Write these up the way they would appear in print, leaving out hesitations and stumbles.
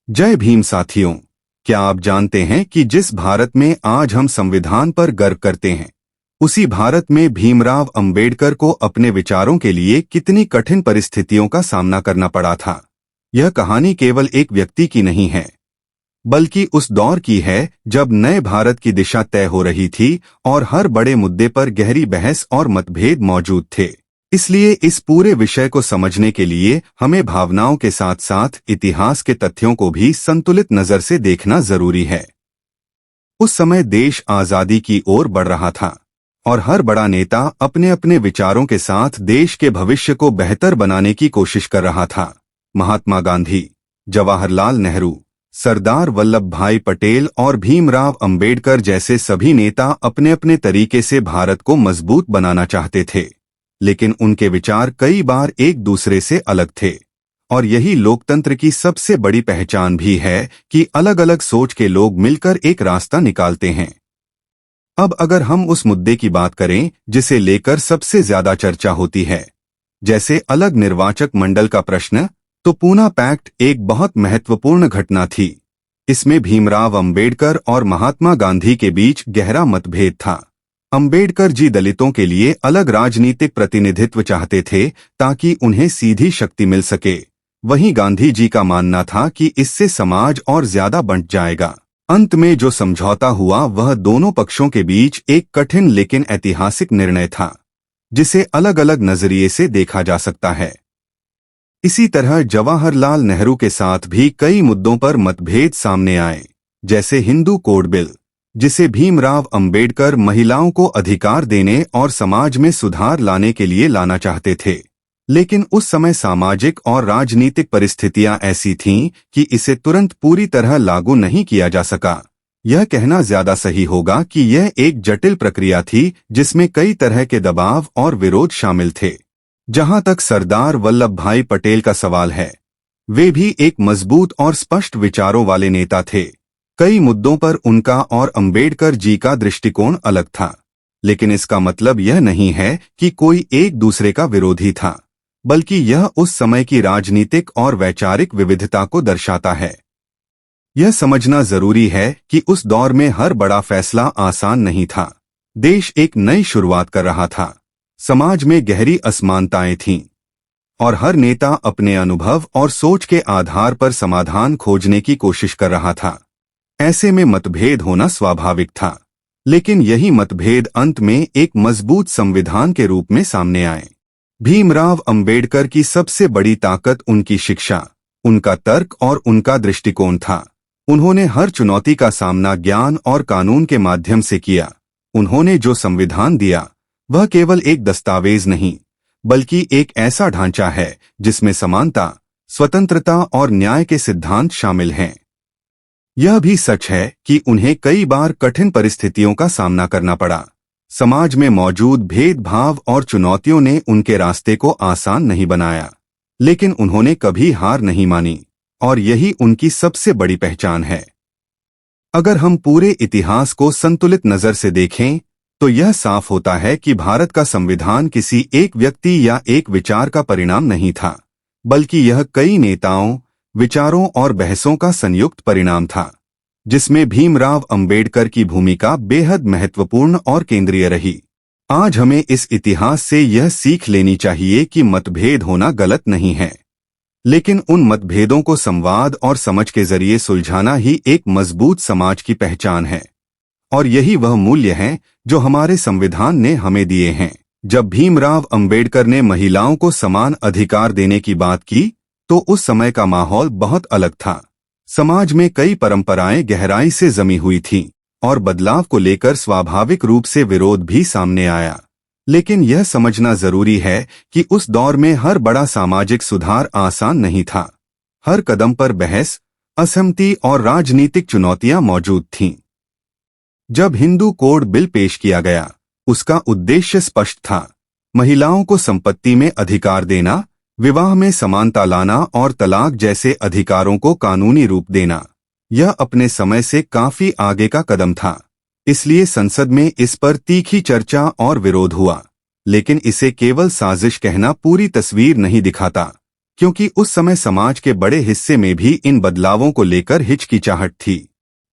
जय भीम साथियों। क्या आप जानते हैं कि जिस भारत में आज हम संविधान पर गर्व करते हैं, उसी भारत में भीमराव अंबेडकर को अपने विचारों के लिए कितनी कठिन परिस्थितियों का सामना करना पड़ा था। यह कहानी केवल एक व्यक्ति की नहीं है, बल्कि उस दौर की है जब नए भारत की दिशा तय हो रही थी और हर बड़े मुद्दे पर गहरी बहस और मतभेद मौजूद थे। इसलिए इस पूरे विषय को समझने के लिए हमें भावनाओं के साथ साथ इतिहास के तथ्यों को भी संतुलित नजर से देखना जरूरी है। उस समय देश आजादी की ओर बढ़ रहा था और हर बड़ा नेता अपने अपने विचारों के साथ देश के भविष्य को बेहतर बनाने की कोशिश कर रहा था। महात्मा गांधी, जवाहरलाल नेहरू, सरदार वल्लभ भाई पटेल और भीमराव अंबेडकर जैसे सभी नेता अपने अपने तरीके से भारत को मजबूत बनाना चाहते थे, लेकिन उनके विचार कई बार एक दूसरे से अलग थे। और यही लोकतंत्र की सबसे बड़ी पहचान भी है कि अलग अलग सोच के लोग मिलकर एक रास्ता निकालते हैं। अब अगर हम उस मुद्दे की बात करें जिसे लेकर सबसे ज्यादा चर्चा होती है, जैसे अलग निर्वाचक मंडल का प्रश्न, तो पूना पैक्ट एक बहुत महत्वपूर्ण घटना थी। इसमें भीमराव अंबेडकर और महात्मा गांधी के बीच गहरा मतभेद था। अंबेडकर जी दलितों के लिए अलग राजनीतिक प्रतिनिधित्व चाहते थे ताकि उन्हें सीधी शक्ति मिल सके। वहीं गांधी जी का मानना था कि इससे समाज और ज्यादा बंट जाएगा। अंत में जो समझौता हुआ वह दोनों पक्षों के बीच एक कठिन लेकिन ऐतिहासिक निर्णय था, जिसे अलग अलग नजरिए से देखा जा सकता है। इसी तरह जवाहरलाल नेहरू के साथ भी कई मुद्दों पर मतभेद सामने आए, जैसे हिंदू कोड बिल, जिसे भीमराव अंबेडकर महिलाओं को अधिकार देने और समाज में सुधार लाने के लिए लाना चाहते थे। लेकिन उस समय सामाजिक और राजनीतिक परिस्थितियां ऐसी थीं कि इसे तुरंत पूरी तरह लागू नहीं किया जा सका। यह कहना ज्यादा सही होगा कि यह एक जटिल प्रक्रिया थी जिसमें कई तरह के दबाव और विरोध शामिल थे। जहां तक सरदार वल्लभ भाई पटेल का सवाल है, वे भी एक मजबूत और स्पष्ट विचारों वाले नेता थे। कई मुद्दों पर उनका और अंबेडकर जी का दृष्टिकोण अलग था, लेकिन इसका मतलब यह नहीं है कि कोई एक दूसरे का विरोधी था, बल्कि यह उस समय की राजनीतिक और वैचारिक विविधता को दर्शाता है। यह समझना जरूरी है कि उस दौर में हर बड़ा फैसला आसान नहीं था। देश एक नई शुरुआत कर रहा था, समाज में गहरी असमानताएं थीं और हर नेता अपने अनुभव और सोच के आधार पर समाधान खोजने की कोशिश कर रहा था। ऐसे में मतभेद होना स्वाभाविक था, लेकिन यही मतभेद अंत में एक मजबूत संविधान के रूप में सामने आए। भीमराव अंबेडकर की सबसे बड़ी ताकत उनकी शिक्षा, उनका तर्क और उनका दृष्टिकोण था। उन्होंने हर चुनौती का सामना ज्ञान और कानून के माध्यम से किया। उन्होंने जो संविधान दिया वह केवल एक दस्तावेज नहीं, बल्कि एक ऐसा ढांचा है जिसमें समानता, स्वतंत्रता और न्याय के सिद्धांत शामिल हैं। यह भी सच है कि उन्हें कई बार कठिन परिस्थितियों का सामना करना पड़ा। समाज में मौजूद भेदभाव और चुनौतियों ने उनके रास्ते को आसान नहीं बनाया, लेकिन उन्होंने कभी हार नहीं मानी और यही उनकी सबसे बड़ी पहचान है। अगर हम पूरे इतिहास को संतुलित नजर से देखें तो यह साफ होता है कि भारत का संविधान किसी एक व्यक्ति या एक विचार का परिणाम नहीं था, बल्कि यह कई नेताओं, विचारों और बहसों का संयुक्त परिणाम था, जिसमें भीमराव अंबेडकर की भूमिका बेहद महत्वपूर्ण और केंद्रीय रही। आज हमें इस इतिहास से यह सीख लेनी चाहिए कि मतभेद होना गलत नहीं है, लेकिन उन मतभेदों को संवाद और समझ के जरिए सुलझाना ही एक मजबूत समाज की पहचान है। और यही वह मूल्य हैं जो हमारे संविधान ने हमें दिए हैं। जब भीमराव अंबेडकर ने महिलाओं को समान अधिकार देने की बात की तो उस समय का माहौल बहुत अलग था। समाज में कई परंपराएं गहराई से जमी हुई थीं और बदलाव को लेकर स्वाभाविक रूप से विरोध भी सामने आया। लेकिन यह समझना जरूरी है कि उस दौर में हर बड़ा सामाजिक सुधार आसान नहीं था। हर कदम पर बहस, असहमति और राजनीतिक चुनौतियां मौजूद थीं। जब हिंदू कोड बिल पेश किया गया, उसका उद्देश्य स्पष्ट था: महिलाओं को संपत्ति में अधिकार देना, विवाह में समानता लाना और तलाक जैसे अधिकारों को कानूनी रूप देना। यह अपने समय से काफी आगे का कदम था, इसलिए संसद में इस पर तीखी चर्चा और विरोध हुआ। लेकिन इसे केवल साजिश कहना पूरी तस्वीर नहीं दिखाता। क्योंकि उस समय समाज के बड़े हिस्से में भी इन बदलावों को लेकर हिचकिचाहट थी।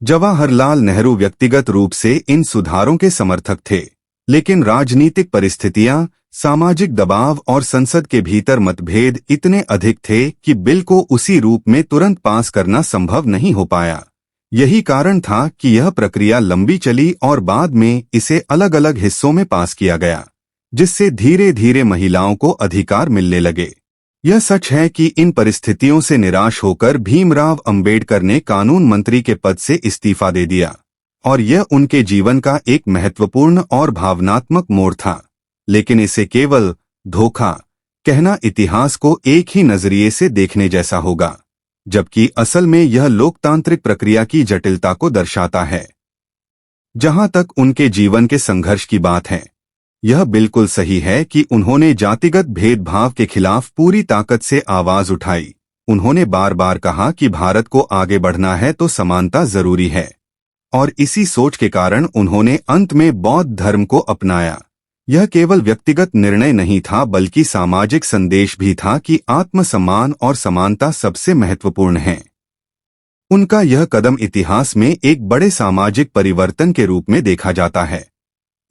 जवाहरलाल नेहरू व्यक्तिगत रूप से इन सुधारों के समर्थक थे, लेकिन राजनीतिक परिस्थितियां, सामाजिक दबाव और संसद के भीतर मतभेद इतने अधिक थे कि बिल को उसी रूप में तुरंत पास करना संभव नहीं हो पाया। यही कारण था कि यह प्रक्रिया लंबी चली और बाद में इसे अलग अलग हिस्सों में पास किया गया, जिससे धीरे धीरे महिलाओं को अधिकार मिलने लगे। यह सच है कि इन परिस्थितियों से निराश होकर भीमराव अंबेडकर ने कानून मंत्री के पद से इस्तीफा दे दिया, और यह उनके जीवन का एक महत्वपूर्ण और भावनात्मक मोड़ था। लेकिन इसे केवल धोखा कहना इतिहास को एक ही नजरिए से देखने जैसा होगा, जबकि असल में यह लोकतांत्रिक प्रक्रिया की जटिलता को दर्शाता है। जहां तक उनके जीवन के संघर्ष की बात है, यह बिल्कुल सही है कि उन्होंने जातिगत भेदभाव के खिलाफ पूरी ताकत से आवाज उठाई। उन्होंने बार बार कहा कि भारत को आगे बढ़ना है तो समानता जरूरी है, और इसी सोच के कारण उन्होंने अंत में बौद्ध धर्म को अपनाया। यह केवल व्यक्तिगत निर्णय नहीं था, बल्कि सामाजिक संदेश भी था कि आत्मसम्मान और समानता सबसे महत्वपूर्ण है। उनका यह कदम इतिहास में एक बड़े सामाजिक परिवर्तन के रूप में देखा जाता है,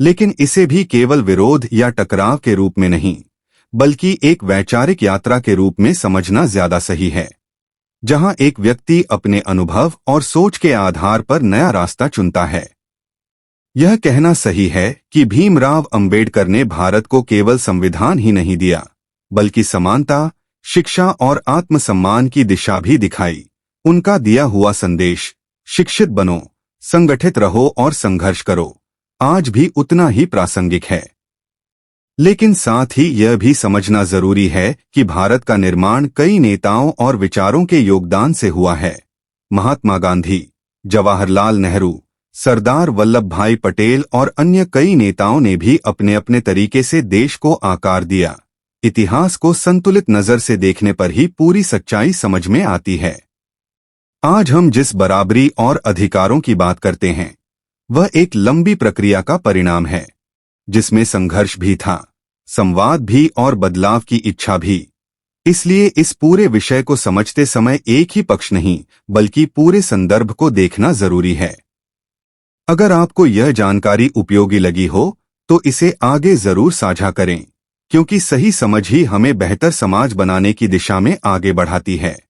लेकिन इसे भी केवल विरोध या टकराव के रूप में नहीं, बल्कि एक वैचारिक यात्रा के रूप में समझना ज्यादा सही है, जहां एक व्यक्ति अपने अनुभव और सोच के आधार पर नया रास्ता चुनता है। यह कहना सही है कि भीमराव अंबेडकर ने भारत को केवल संविधान ही नहीं दिया, बल्कि समानता, शिक्षा और आत्मसम्मान की दिशा भी दिखाई। उनका दिया हुआ संदेश, शिक्षित बनो, संगठित रहो और संघर्ष करो, आज भी उतना ही प्रासंगिक है। लेकिन साथ ही यह भी समझना जरूरी है कि भारत का निर्माण कई नेताओं और विचारों के योगदान से हुआ है। महात्मा गांधी, जवाहरलाल नेहरू, सरदार वल्लभ भाई पटेल और अन्य कई नेताओं ने भी अपने अपने तरीके से देश को आकार दिया। इतिहास को संतुलित नजर से देखने पर ही पूरी सच्चाई समझ में आती है। आज हम जिस बराबरी और अधिकारों की बात करते हैं, वह एक लंबी प्रक्रिया का परिणाम है, जिसमें संघर्ष भी था, संवाद भी और बदलाव की इच्छा भी। इसलिए इस पूरे विषय को समझते समय एक ही पक्ष नहीं, बल्कि पूरे संदर्भ को देखना जरूरी है। अगर आपको यह जानकारी उपयोगी लगी हो, तो इसे आगे जरूर साझा करें, क्योंकि सही समझ ही हमें बेहतर समाज बनाने की दिशा में आगे बढ़ाती है।